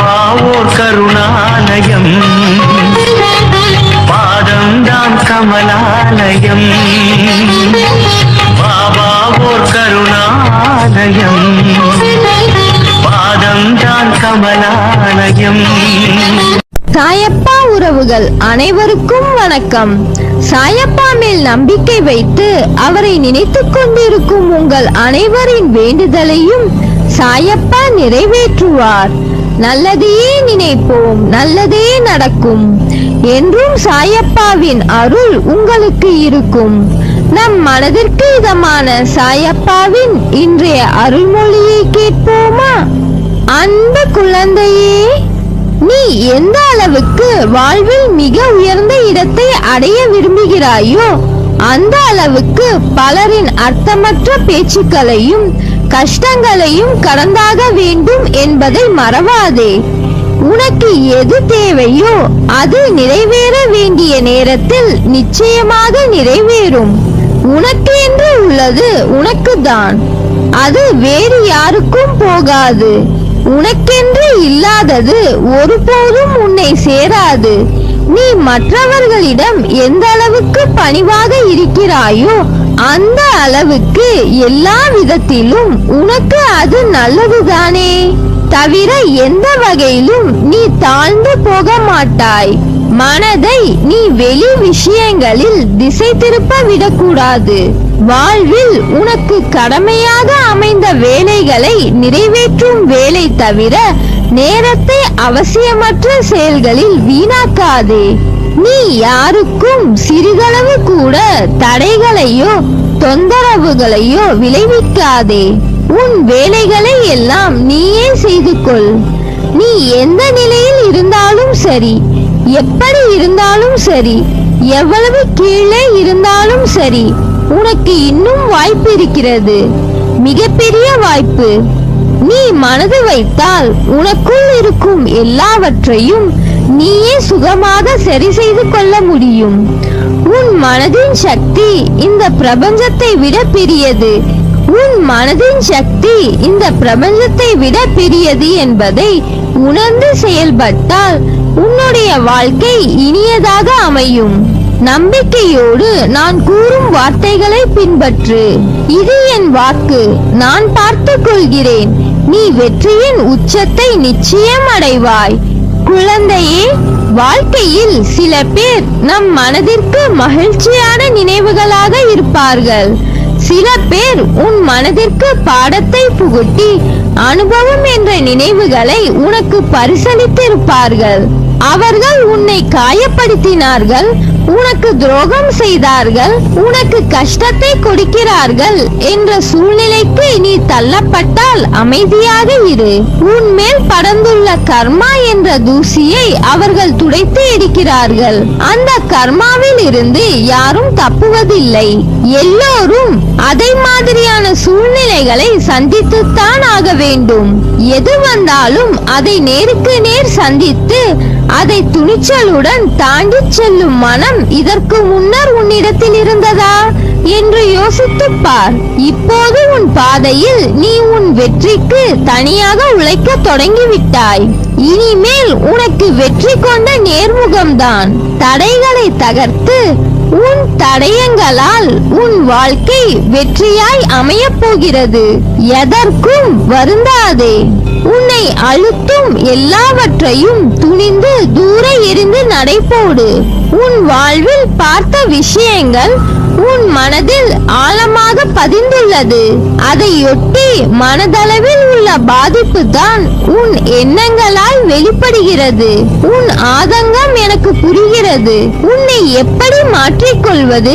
பாபா ஓர் கருணாலயம், பாதம்தான் கமலாலயம். பாபா ஓர் கருணாலயம், பாதம்தான் கமலாலயம். சாயப்பா உறவுகள் அனைவருக்கும் வணக்கம். சாயப்பா மேல் நம்பிக்கை வைத்து அவரை நினைத்துக் கொண்டிருக்கும் உங்கள் அனைவரின் வேண்டுதலையும் சாயப்பா நிறைவேற்றுவார். நல்லதையே நினைப்போம், நல்லதே நடக்கும் என்றும் சாயப்பாவின் அருள் உங்களுக்கு இருக்கும். நம் மனதிற்கு இதமான சாயப்பாவின் இன்றைய அருள்மொழியை கேட்போமா? அன்பு குழந்தையே, நீ எந்த அளவுக்கு வாழ்வில் மிக உயர்ந்த இடத்தை அடைய விரும்புகிறாயோ அந்த அளவுக்கு பலரின் அர்த்தமற்ற பேச்சுக்களையும் கஷ்டங்களையும் கடந்தாக வேண்டும் என்பதை மறவாதே. உனக்கு எது தேவையோ அது நிறைவேற வேண்டிய நேரத்தில் நிச்சயமாக நிறைவேறும். உனக்கு என்று உள்ளது உனக்குதான், அது வேறு யாருக்கும் போகாது. உனக்கென்று இல்லாதது ஒருபோதும் உன்னை சேராது. நீ மற்றவர்களிடம் எந்த அளவுக்கு பணிவாக இருக்கிறாயோ அந்த அளவுக்கு எல்லா விதத்திலும் உனக்கு அது நல்லதுதானே தவிர எந்த வகையிலும் நீ தாழ்ந்து போக மாட்டாய். மனதை நீ வெளி விஷயங்களில் திசை திருப்ப விடக்கூடாது. வாழ்வில் உனக்கு கடமையாக அமைந்த வேலைகளை நிறைவேற்றும் வேலை தவிர நேரத்தை அவசியமற்ற செயல்களில் வீணாக்காதே. நீ யாருக்கும் சிறிதளவு கூட தடைகளையோ தொந்தரவுகளையோ விளைவிக்காதே. உன் வேலைகளை எல்லாம் நீயே செய்து கொள். நீ எந்த நிலையில் இருந்தாலும் சரி, எப்படி இருந்தாலும் சரி, எவ்வளவு கீழே இருந்தாலும் சரி, உனக்கு இன்னும் வாய்ப்பு இருக்கிறது, மிகப்பெரிய வாய்ப்பு. நீ மனது வைத்தால் உனக்குள் இருக்கும் எல்லாவற்றையும் நீயே சுகமாக சரி செய்து கொள்ள முடியும். உன் மனதின் சக்தி இந்த பிரபஞ்சத்தை விட பெரியது. உன் மனதின் சக்தி இந்த பிரபஞ்சத்தை விட பெரியது என்பதை உணர்ந்து செயல்பட்டால் உன்னுடைய வாழ்க்கை இனியதாக அமையும். நம்பிக்கையோடு நான் கூறும் வார்த்தைகளை பின்பற்று. இது என் வாக்கு, நான் பார்த்துக் கொள்கிறேன். நீ வெற்றியின் உச்சத்தை நிச்சயம் அடைவாய். குழந்தையே, வாழ்க்கையில் சில பேர் நம் மனதிற்கு மகிழ்ச்சியான நினைவுகளாக இருப்பார்கள். சில பேர் உன் மனதிற்கு பாடத்தை புகுட்டி அனுபவம் என்ற நினைவுகளை உனக்கு பரிசளித்திருப்பார்கள். அவர்கள் உன்னை காயப்படுத்தினார்கள், உனக்கு துரோகம் செய்தார்கள், உனக்கு கஷ்டத்தை கொடுக்கிறார்கள் என்ற சூழ்நிலைக்கு நீ தள்ளப்பட்டால் அமைதியாக இரு. உன்மேல் படர்ந்துள்ள கர்மா என்ற தூசியை அவர்கள் துடைத்து எடுக்கிறார்கள். அந்த கர்மாவில் இருந்து யாரும் தப்புவதில்லை. எல்லோரும் அதை மாதிரியான சூழ்நிலைகளை சந்தித்துத்தான் ஆக வேண்டும். எது வந்தாலும் அதை நேருக்கு நேர் சந்தித்து அதை துணிச்சலுடன் தாண்டி செல்லும் மனம் இதற்கு முன்னர் உன்னிடத்தில் இருந்ததா என்று யோசித்துப் பார். இப்போது உன் பாதையில் நீ உன் வெற்றிக்கு தனியாக உழைக்க தொடங்கிவிட்டாய். இனிமேல் உனக்கு வெற்றி கொண்ட நேர்முகம்தான். தடைகளை தகர்த்து உன் தடயங்களால் உன் வாழ்க்கை வெற்றியாய் அமையப் போகிறது. எதற்கும் வருந்தாதே. உன்னை அழுத்தும் எல்லாவற்றையும் துணிந்து தூர எறிந்து நடைபோடு. உன் வாழ்வில் பார்த்த விஷயங்கள் உன் மனதில் ஆழமாக பதிந்துள்ளது. அதையொட்டி மனதளவில் உள்ள பாதிப்பு தான் உன் எண்ணங்களால் வெளிப்படுகிறது. உன் ஆதங்கம் எனக்கு புரிகிறது. உன்னை எப்படி மாற்றிக்கொள்வது,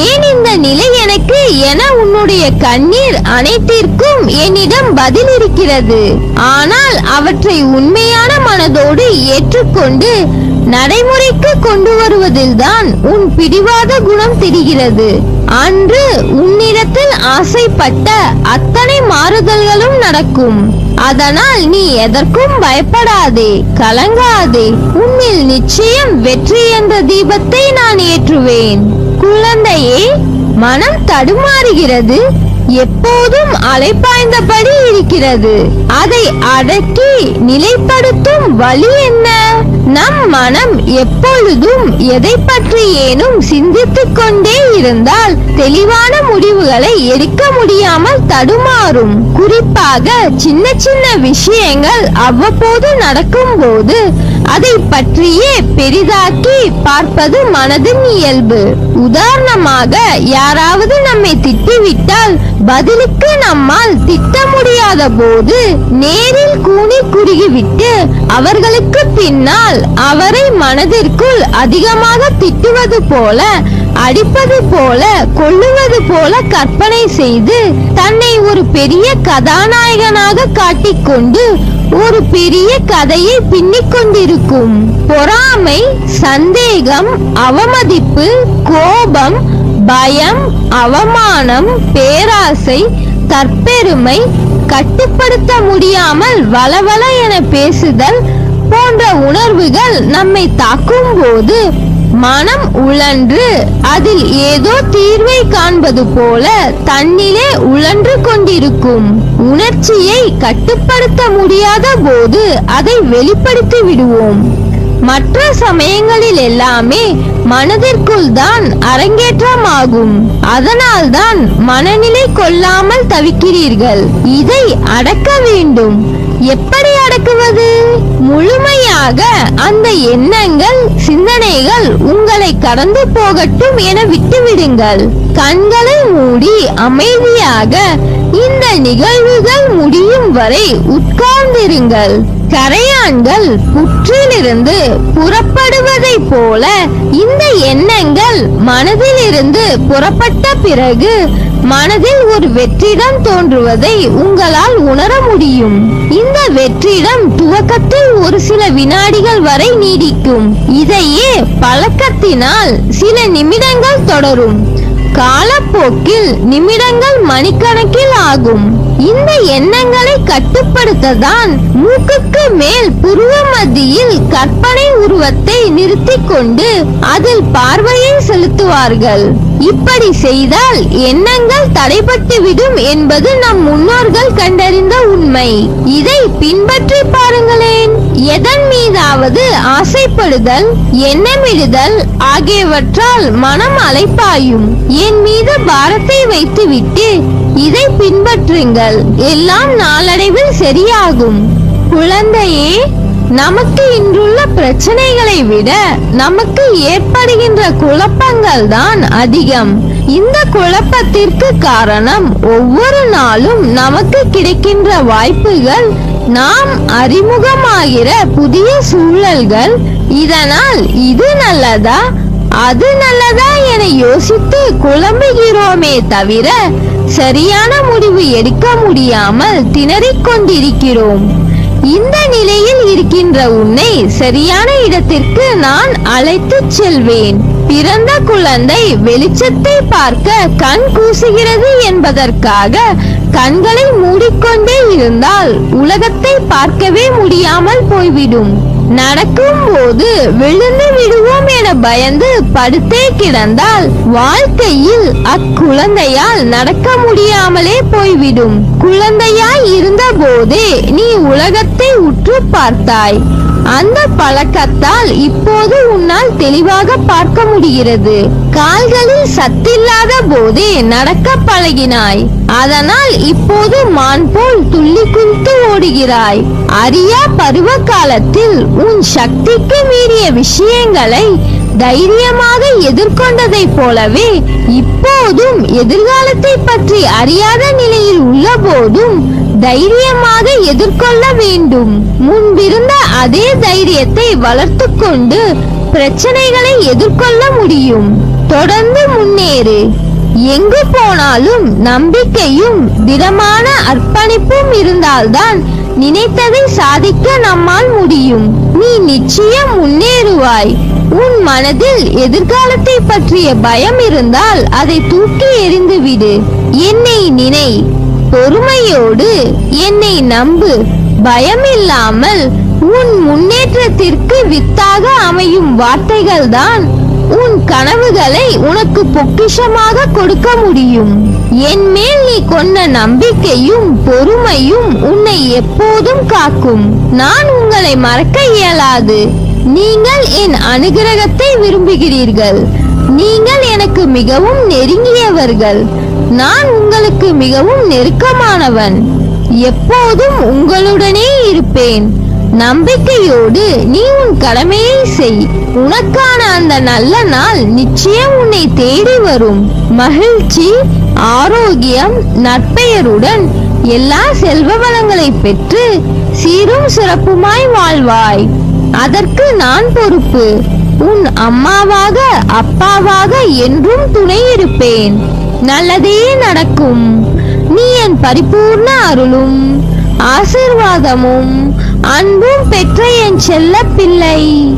ஏன் இந்த நிலை எனக்கு என உன்னுடைய கண்ணீர் அனைத்திற்கும் என்னிடம் பதில் இருக்கிறது. ஆனால் அவற்றை உண்மையான மனதோடு ஏற்றுக்கொண்டு நடைமுறைக்கு கொண்டு வருவதில்தான் உன் பிடிவாத குணம் தெரிகிறது. அன்று உன்னிடத்தில் ஆசைப்பட்ட அத்தனை மாறுதல்களும் நடக்கும். அதனால் நீ எதற்கும் பயப்படாதே, கலங்காதே. உன்னில் நிச்சயம் வெற்றி என்ற தீபத்தை நான் ஏற்றுவேன். குழந்தையே, மனம் தடுமாறுகிறது. எப்போதும் அலைப்பாய்ந்தபடி இருக்கிறது. அதை அடக்கி நிலைப்படுத்தும் வழி என்ன? நம் மனம் எப்பொழுதும் எதை பற்றியேனும் சிந்தித்துக் கொண்டே இருந்தால் தெளிவான முடிவுகளை எடுக்க முடியாமல் தடுமாறும். குறிப்பாக சின்ன சின்ன விஷயங்கள் அவ்வப்போது நடக்கும் போது அதை பற்றியே பெரிதாக்கி பார்ப்பது மனதின் இயல்பு. உதாரணமாக, யாராவது நம்மை திட்டிவிட்டால் பதிலுக்கு நம்மால் திட்ட முடியாத போது நேரில் கூனி குறுகிவிட்டு அவர்களுக்கு பின்னால் அவரை மனதிற்குள் அதிகமாக திட்டுவது போல, அடிப்பது போல, கொல்லுவது போல கற்பனை செய்து தன்னை ஒரு பெரிய கதாநாயகனாக காட்டிக்கொண்டு ஒரு பெரிய கதையை பின்னிக் கொண்டிருக்கும். பொறாமை, சந்தேகம், அவமதிப்பு, கோபம், பயம், அவமானம், பேராசை, தற்பெருமை, கட்டுப்படுத்த முடியாமல் வளவள என பேசுதல் போன்ற உணர்வுகள் நம்மை தாக்கும் போது மனம் உழன்று அதில் ஏதோ தீர்வை காண்பது போல தன்னிலே உழன்று கொண்டிருக்கும். உணர்ச்சியை கட்டுப்படுத்த முடியாத போது அதை வெளிப்படுத்தி விடுவோம். மற்ற சமயங்களில் எல்லாமே மனதிற்குள் தான் அரங்கேற்றமாகும். அதனால்தான் மனநிலை கொள்ளாமல் தவிக்கிறீர்கள். இதை அடக்க வேண்டும். எப்படி அடக்குவது? முழுமையாக அந்த எண்ணங்கள், சிந்தனைகள் உங்களை கடந்து போகட்டும் என விட்டுவிடுங்கள். கண்களை மூடி அமைதியாக இந்த நிகழ்வுகள் முடியும் வரை உட்கார்ந்திருங்கள். கரையான்கள் புற்றிலிருந்து புறப்படுவதை போல இந்த எண்ணங்கள் மனதிலிருந்து புறப்பட்ட பிறகு மனதில் ஒரு வெற்றிடம் தோன்றுவதை உங்களால் உணர முடியும். இந்த வெற்றிடம் துவக்கத்தில் ஒரு சில வினாடிகள் வரை நீடிக்கும். இதையே பழக்கத்தினால் சில நிமிடங்கள் தொடரும். காலப்போக்கில் நிமிடங்கள் மணிக்கணக்கில் ஆகும். இந்த எண்ணங்களை கட்டுப்படுத்ததான் மூக்குக்கு மேல் புருவ மத்தியில் கற்பனை உருவத்தை நிறுத்திக் கொண்டு அதில் பார்வையை செலுத்துவார்கள். இப்படி செய்தால் எண்ணங்கள் தடைபட்டுவிடும் என்பது நம் முன்னோர்கள் கண்டறிந்த உண்மை. இதை பின்பற்றி பாருங்களேன். எதன் மீதாவது ஆசைப்படுதல், எண்ணமிடுதல் ஆகியவற்றால் மனம் அலைப்பாயும். என் மீது பாரத்தை வைத்துவிட்டு இதை பின்பற்றுங்கள், எல்லாம் நாளடைவில் சரியாகும். குழந்தையே, நமக்கு இன்றுள்ள பிரச்சனைகளை விட நமக்கு ஏற்படுகின்ற குழப்பங்கள் தான் அதிகம். இந்த குழப்பத்திற்கு காரணம் ஒவ்வொரு நாளும் நமக்கு கிடைக்கின்ற வாய்ப்புகள், நாம் அறிமுகமாகிற புதிய சூழல்கள். இதனால் இது நல்லதா அது நல்லதா என யோசித்து குழம்புகிறோமே தவிர சரியான முடிவு எடுக்க முடியாமல் திணறிக் கொண்டிருக்கிறோம். இந்த நிலையில் இருக்கின்ற உன்னை சரியான இடத்திற்கு நான் அழைத்துச் செல்வேன். பிறந்த குழந்தை வெளிச்சத்தை பார்க்க கண் கூசுகிறது என்பதற்காக கண்களை மூடிக்கொண்டே இருந்தால் உலகத்தை பார்க்கவே முடியாமல் போய்விடும். நடக்கும் போது விழுந்து விடுவோம் என பயந்து படுத்தே கிடந்தால் வாழ்க்கையில் அக்குழந்தையால் நடக்க முடியாமலே போய்விடும். குழந்தையாய் இருந்த போதே நீ உலகத்தை உற்று பார்த்தாய். அந்த பழக்கத்தால் இப்போது உன்னால் தெளிவாக பார்க்க முடிகிறது. கால்களில் சத்தில்லாத போதே நடக்க பழகினாய். அதனால் இப்போது மான் போல் துள்ளி குதித்து ஓடுகிறாய். அறியா பருவ காலத்தில் உன் சக்திக்கு மீறிய விஷயங்களை தைரியமாக எதிர்கொண்டதை போலவே இப்போதும் எதிர்காலத்தை பற்றி அறியாத நிலையில் உள்ள போதும் தைரியமாக எதிர்கொள்ள வேண்டும். முன்பிருந்த அதே தைரியத்தை வளர்த்து கொண்டு பிரச்சனைகளை எதிர்கொள்ள முடியும். தொடர்ந்து முன்னேறு. எங்கு போனாலும் நம்பிக்கையும் திடமான அர்ப்பணிப்பும் இருந்தால்தான் நினைத்ததை சாதிக்க நம்மால் முடியும். நீ நிச்சயம் முன்னேறுவாய். உன் மனதில் எதிர்காலத்தை பற்றிய பயம் இருந்தால் அதை தூக்கி எறிந்து விடு. என்னை நினை, பொறுமையோடு என்னை நம்பு. பயமில்லாமல் உன் முன்னேற்றத்திற்கு வித்தாக அமையும் வார்த்தைகள்தான் உன் கனவுகளை உனக்கு பொக்கிஷமாக கொடுக்க முடியும். என் மேல் நீ கொண்ட நம்பிக்கையும் பொறுமையும் உன்னை எப்போதும் காக்கும். நான் உங்களை மறக்க இயலாது. நீங்கள் என் அனுகிரகத்தை விரும்புகிறீர்கள். நீங்கள் எனக்கு மிகவும் நெருங்கியவர்கள். நான் உங்களுக்கு மிகவும் நெருக்கமானவன். எப்போதும் உங்களுடனே இருப்பேன். நம்பிக்கையோடு நீ உன் கடமையை செய். உனக்கான அந்த நல்ல நாள் நிச்சயம் உன்னை தேடி வரும். மகிழ்ச்சி, ஆரோக்கியம், நற்பெயருடன் எல்லா செல்வ வளங்களை பெற்று சீரும் சிறப்புமாய் வாழ்வாய். அதற்கு நான் பொறுப்பு. உன் அம்மாவாக அப்பாவாக என்றும் துணை இருப்பேன். நல்லதே நடக்கும். நீ என் பரிபூர்ண அருளும் ஆசீர்வாதமும் அன்பும் பெற்ற என் செல்ல பிள்ளை.